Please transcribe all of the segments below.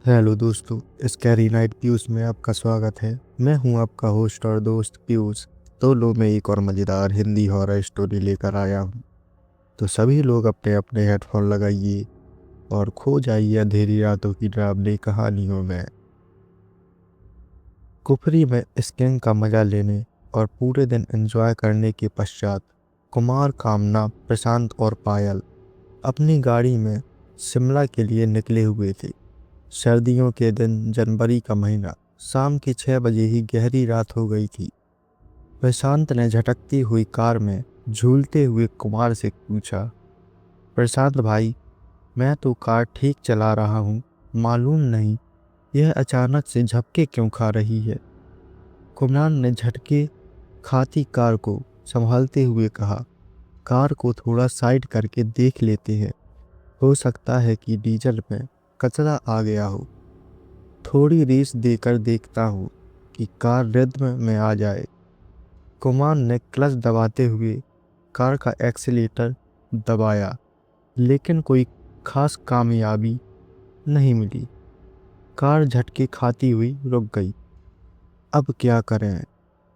Hello दोस्तों, scary night Piyush में आपका स्वागत है। मैं हूं आपका होस्ट और दोस्त पीयूष। तो लो मैं एक और मज़ेदार हिंदी हॉरर स्टोरी लेकर आया हूं। तो सभी लोग अपने अपने हेडफोन लगाइए और खो जाइए अंधेरी रातों की डरावनी कहानियों में। कुफरी में स्कैंग का मजा लेने और पूरे दिन एंजॉय करने के पश्चात कुमार, कामना, प्रशांत और पायल अपनी गाड़ी में शिमला के लिए निकले हुए थे। सर्दियों के दिन, जनवरी का महीना, शाम के 6 बजे ही गहरी रात हो गई थी। प्रशांत ने झटकती हुई कार में झूलते हुए कुमार से पूछा, प्रशांत भाई, मैं तो कार ठीक चला रहा हूँ, मालूम नहीं यह अचानक से झपके क्यों खा रही है। कुमार ने झटके खाती कार को संभालते हुए कहा, कार को थोड़ा साइड करके देख लेते हैं, हो सकता है कि डीजल में कचरा आ गया हो। थोड़ी रेस देकर देखता हूँ कि कार रिद्म में आ जाए। कुमार ने क्लच दबाते हुए कार का एक्सीलेटर दबाया, लेकिन कोई खास कामयाबी नहीं मिली। कार झटके खाती हुई रुक गई। अब क्या करें?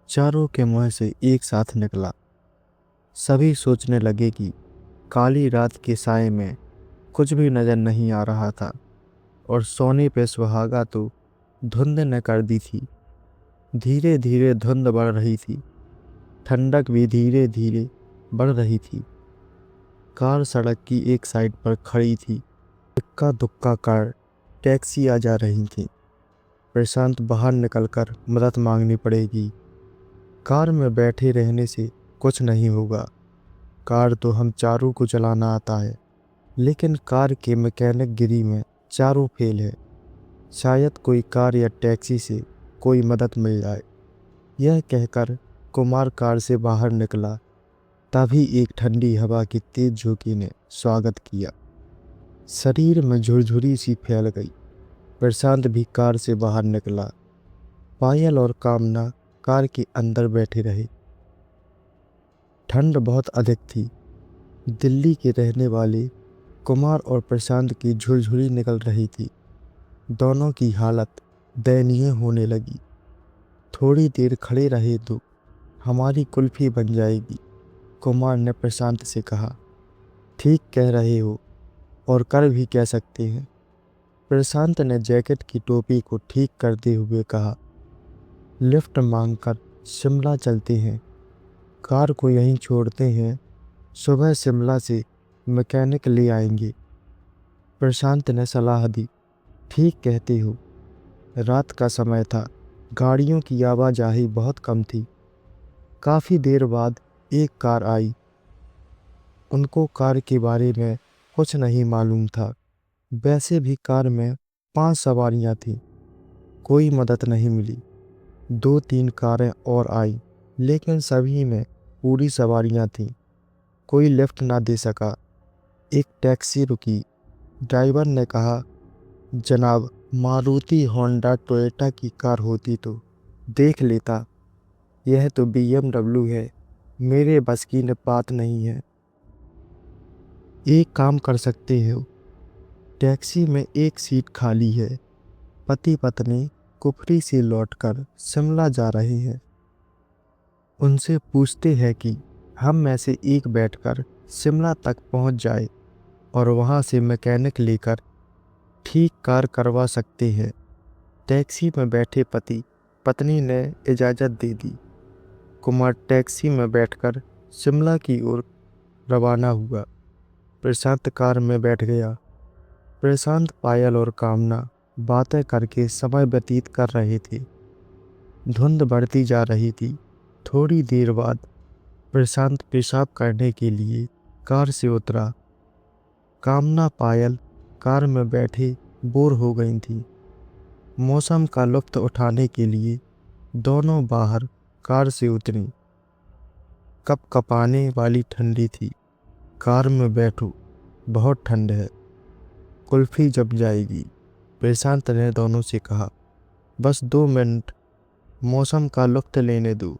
चारों के मुंह से एक साथ निकला। सभी सोचने लगे कि काली रात के साए में कुछ भी नजर नहीं आ रहा था और सोने पे सुहागा तो धुंध ने कर दी थी। धीरे धीरे धुंध बढ़ रही थी, ठंडक भी धीरे धीरे बढ़ रही थी। कार सड़क की एक साइड पर खड़ी थी। इक्का दुक्का कार टैक्सी आ जा रही थी। प्रशांत बाहर निकलकर मदद मांगनी पड़ेगी। कार में बैठे रहने से कुछ नहीं होगा। कार तो हम चारों को चलाना आता है, लेकिन कार के मैकेनिक गिरी में चारों फेल है। शायद कोई कार या टैक्सी से कोई मदद मिल जाए। यह कहकर कुमार कार से बाहर निकला। तभी एक ठंडी हवा की तेज झोंकी ने स्वागत किया। शरीर में झुरझुरी सी फैल गई। प्रशांत भी कार से बाहर निकला। पायल और कामना कार के अंदर बैठे रहे। ठंड बहुत अधिक थी। दिल्ली के रहने वाले कुमार और प्रशांत की झुरझुरी निकल रही थी। दोनों की हालत दयनीय होने लगी। थोड़ी देर खड़े रहे तो हमारी कुल्फी बन जाएगी, कुमार ने प्रशांत से कहा। ठीक कह रहे हो, और कर भी कह सकते हैं, प्रशांत ने जैकेट की टोपी को ठीक करते हुए कहा। लिफ्ट मांगकर शिमला चलते हैं, कार को यहीं छोड़ते हैं, सुबह शिमला से मैकेनिक ले आएंगे, प्रशांत ने सलाह दी। ठीक कहते हो। रात का समय था, गाड़ियों की आवाजाही बहुत कम थी। काफ़ी देर बाद एक कार आई। उनको कार के बारे में कुछ नहीं मालूम था। वैसे भी कार में 5 सवारियां थीं। कोई मदद नहीं मिली। 2-3 कारें और आई, लेकिन सभी में पूरी सवारियां थीं। कोई लिफ्ट ना दे सका। एक टैक्सी रुकी। ड्राइवर ने कहा, जनाब, मारुति होंडा टोयोटा की कार होती तो देख लेता। यह तो BMW है, मेरे बस की बात नहीं है। एक काम कर सकते हो, टैक्सी में एक सीट खाली है। पति पत्नी कुफरी से लौटकर शिमला जा रहे हैं। उनसे पूछते हैं कि हम में से एक बैठकर शिमला तक पहुंच जाए और वहां से मैकेनिक लेकर ठीक कार करवा सकते हैं। टैक्सी में बैठे पति पत्नी ने इजाज़त दे दी। कुमार टैक्सी में बैठकर शिमला की ओर रवाना हुआ। प्रशांत कार में बैठ गया। प्रशांत, पायल और कामना बातें करके समय व्यतीत कर रहे थे। धुंध बढ़ती जा रही थी। थोड़ी देर बाद प्रशांत पेशाब करने के लिए कार से उतरा। कामना, पायल कार में बैठे बोर हो गई थी। मौसम का लुत्फ उठाने के लिए दोनों बाहर कार से उतरी। कपकपाने वाली ठंडी थी। कार में बैठो, बहुत ठंड है, कुल्फी जम जाएगी, प्रशांत ने दोनों से कहा। बस 2 मिनट मौसम का लुत्फ लेने दो,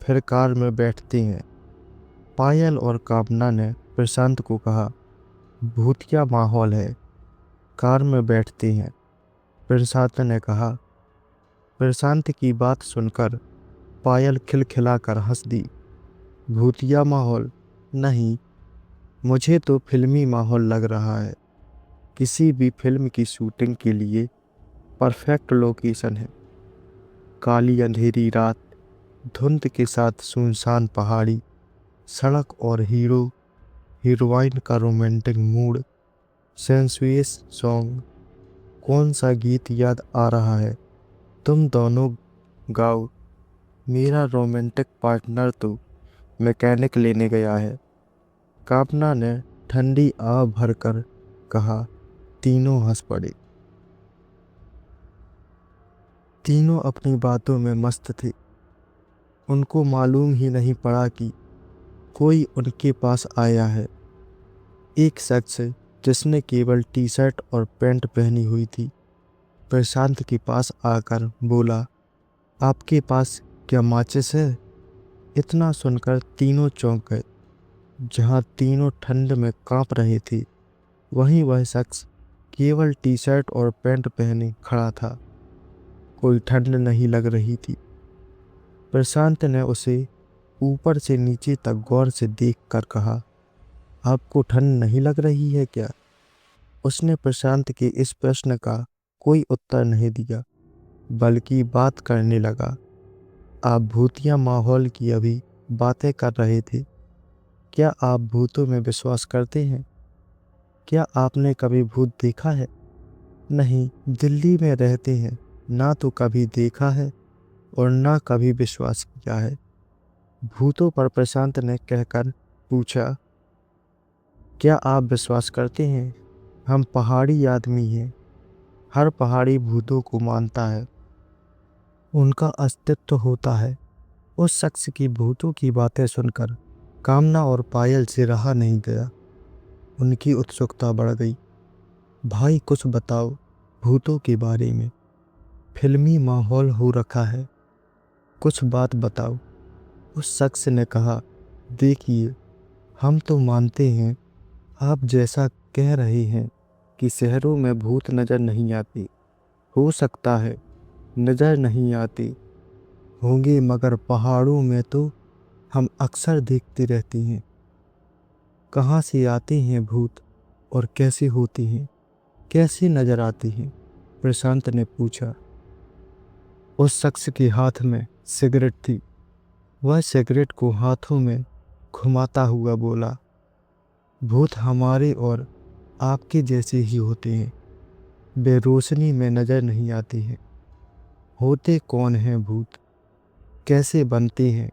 फिर कार में बैठते हैं। पायल और कामना ने प्रशांत को कहा, भूतिया माहौल है, कार में बैठते हैं। प्रशांत ने कहा। प्रशांत की बात सुनकर पायल खिलखिलाकर हंस दी। भूतिया माहौल? नहीं, मुझे तो फिल्मी माहौल लग रहा है। किसी भी फिल्म की शूटिंग के लिए परफेक्ट लोकेशन है। काली अंधेरी रात, धुंध के साथ सुनसान पहाड़ी, सड़क और हीरो हीरोइन का रोमांटिक मूड, सेंसुअस सॉन्ग। कौन सा गीत याद आ रहा है? तुम दोनों गाओ। मेरा रोमांटिक पार्टनर तो मैकेनिक लेने गया है। कामना ने ठंडी आह भरकर कहा। तीनों हंस पड़े। तीनों अपनी बातों में मस्त थे। उनको मालूम ही नहीं पड़ा कि कोई उनके पास आया है। एक शख्स जिसने केवल टी शर्ट और पैंट पहनी हुई थी प्रशांत के पास आकर बोला, आपके पास क्या माचिस है? इतना सुनकर तीनों चौंक गए। जहां तीनों ठंड में कांप रहे थे, वहीं वह शख्स केवल टी शर्ट और पैंट पहने खड़ा था। कोई ठंड नहीं लग रही थी। प्रशांत ने उसे ऊपर से नीचे तक गौर से देखकर कहा, आपको ठंड नहीं लग रही है क्या? उसने प्रशांत के इस प्रश्न का कोई उत्तर नहीं दिया, बल्कि बात करने लगा। आप भूतिया माहौल की अभी बातें कर रहे थे। क्या आप भूतों में विश्वास करते हैं? क्या आपने कभी भूत देखा है? नहीं, दिल्ली में रहते हैं, ना तो कभी देखा है और ना कभी विश्वास किया है। भूतों पर प्रशांत ने कहकर पूछा, क्या आप विश्वास करते हैं? हम पहाड़ी आदमी हैं। हर पहाड़ी भूतों को मानता है। उनका अस्तित्व होता है। उस शख्स की भूतों की बातें सुनकर कामना और पायल से रहा नहीं गया। उनकी उत्सुकता बढ़ गई। भाई कुछ बताओ भूतों के बारे में। फिल्मी माहौल हो रखा है, कुछ बात बताओ। उस शख्स ने कहा, देखिए, हम तो मानते हैं। आप जैसा कह रहे हैं कि शहरों में भूत नजर नहीं आते, हो सकता है नजर नहीं आते होंगे, मगर पहाड़ों में तो हम अक्सर देखते रहते हैं। कहाँ से आते हैं भूत और कैसे होते हैं, कैसे नजर आते हैं? प्रशांत ने पूछा। उस शख्स के हाथ में सिगरेट थी। वह सिगरेट को हाथों में घुमाता हुआ बोला, भूत हमारे और आपके जैसे ही होते हैं। बेरोशनी में नजर नहीं आते हैं। होते कौन हैं भूत? कैसे बनते हैं?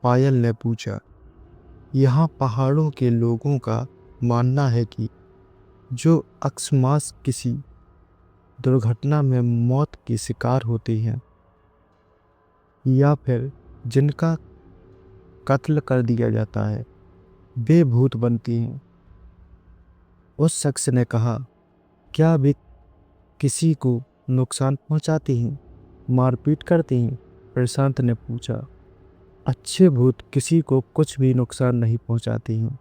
पायल ने पूछा। यहाँ पहाड़ों के लोगों का मानना है कि जो अकस्मात किसी दुर्घटना में मौत के शिकार होते हैं या फिर जिनका कत्ल कर दिया जाता है, वे भूत बनती हैं। उस शख्स ने कहा, क्या वे किसी को नुकसान पहुंचाते हैं, मारपीट करते हैं? प्रशांत ने पूछा। अच्छे भूत किसी को कुछ भी नुकसान नहीं पहुंचाते हैं।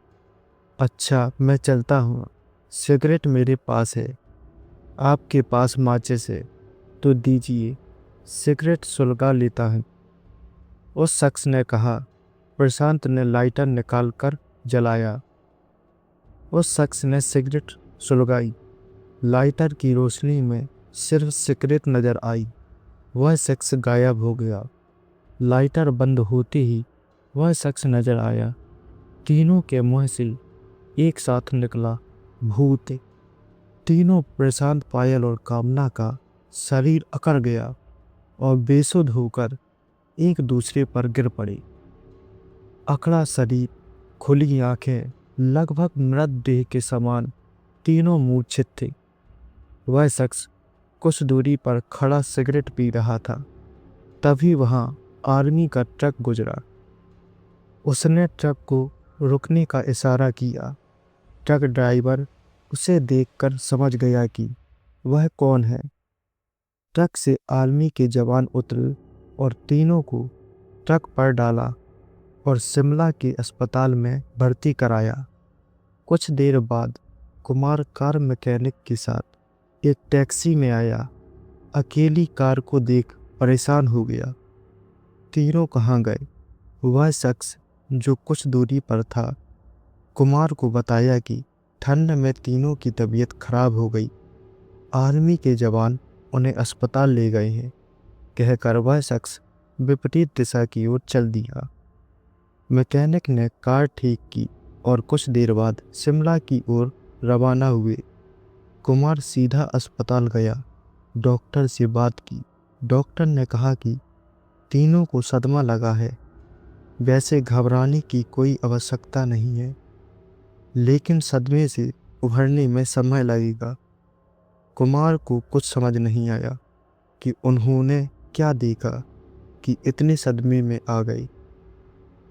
अच्छा, मैं चलता हूँ। सिगरेट मेरे पास है। आपके पास माचिस है तो दीजिए, सिगरेट सुलगा लेता हूँ। उस शख्स ने कहा। प्रशांत ने लाइटर निकालकर जलाया। उस शख्स ने सिगरेट सुलगाई। लाइटर की रोशनी में सिर्फ सिगरेट नजर आई। वह शख्स गायब हो गया। लाइटर बंद होते ही वह शख्स नजर आया। तीनों के मुंह से एक साथ निकला, भूत। तीनों, प्रशांत, पायल और कामना का शरीर अकड़ गया और बेसुध होकर एक दूसरे पर गिर पड़े। अकड़ा शरीर, खुली आंखें, लगभग मृतदेह के समान, तीनों मूर्छित थे। वह शख्स कुछ दूरी पर खड़ा सिगरेट पी रहा था। तभी वहां आर्मी का ट्रक गुजरा। उसने ट्रक को रुकने का इशारा किया। ट्रक ड्राइवर उसे देखकर समझ गया कि वह कौन है। ट्रक से आर्मी के जवान उतरे और तीनों को ट्रक पर डाला और शिमला के अस्पताल में भर्ती कराया। कुछ देर बाद कुमार कार मैकेनिक के साथ एक टैक्सी में आया। अकेली कार को देख परेशान हो गया। तीनों कहाँ गए? वह शख्स जो कुछ दूरी पर था कुमार को बताया कि ठंड में तीनों की तबीयत खराब हो गई। आर्मी के जवान उन्हें अस्पताल ले गए हैं, कहकर वह शख्स विपरीत दिशा की ओर चल दिया। मैकेनिक ने कार ठीक की और कुछ देर बाद शिमला की ओर रवाना हुए। कुमार सीधा अस्पताल गया, डॉक्टर से बात की। डॉक्टर ने कहा कि तीनों को सदमा लगा है, वैसे घबराने की कोई आवश्यकता नहीं है, लेकिन सदमे से उभरने में समय लगेगा। कुमार को कुछ समझ नहीं आया कि उन्होंने क्या देखा कि इतने सदमे में आ गए।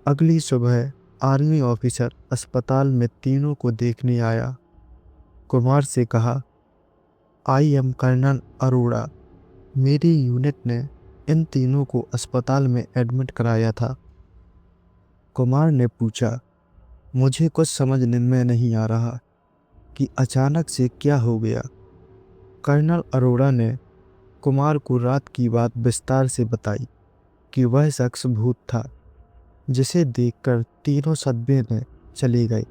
अगली सुबह आर्मी ऑफिसर अस्पताल में तीनों को देखने आया। कुमार से कहा, आई एम कर्नल अरोड़ा, मेरी यूनिट ने इन तीनों को अस्पताल में एडमिट कराया था। कुमार ने पूछा, मुझे कुछ समझ में नहीं आ रहा कि अचानक से क्या हो गया। कर्नल अरोड़ा ने कुमार को रात की बात विस्तार से बताई कि वह शख्स भूत था जिसे देखकर तीनों सदमे में चले गए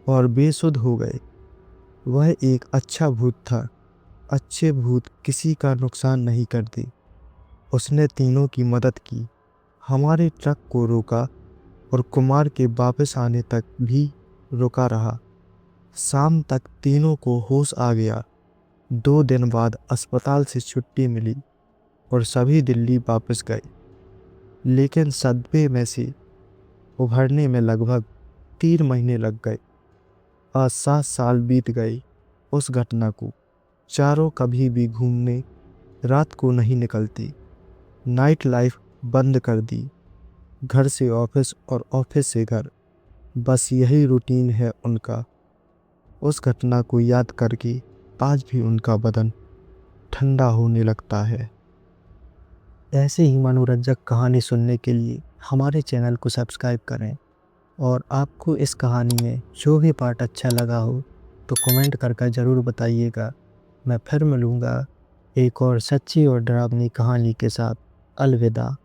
और बेसुध हो गए। वह एक अच्छा भूत था। अच्छे भूत किसी का नुकसान नहीं करते। उसने तीनों की मदद की, हमारे ट्रक को रोका और कुमार के वापस आने तक भी रुका रहा। शाम तक तीनों को होश आ गया। 2 दिन बाद अस्पताल से छुट्टी मिली और सभी दिल्ली वापस गए, लेकिन सदमे में से उभरने में लगभग 3 महीने लग गए। आज 7 साल बीत गए उस घटना को। चारों कभी भी घूमने रात को नहीं निकलती। नाइट लाइफ बंद कर दी। घर से ऑफिस और ऑफिस से घर, बस यही रूटीन है उनका। उस घटना को याद करके आज भी उनका बदन ठंडा होने लगता है। ऐसे ही मनोरंजक कहानी सुनने के लिए हमारे चैनल को सब्सक्राइब करें, और आपको इस कहानी में जो भी पार्ट अच्छा लगा हो तो कमेंट करके ज़रूर बताइएगा। मैं फिर मिलूँगा एक और सच्ची और डरावनी कहानी के साथ। अलविदा।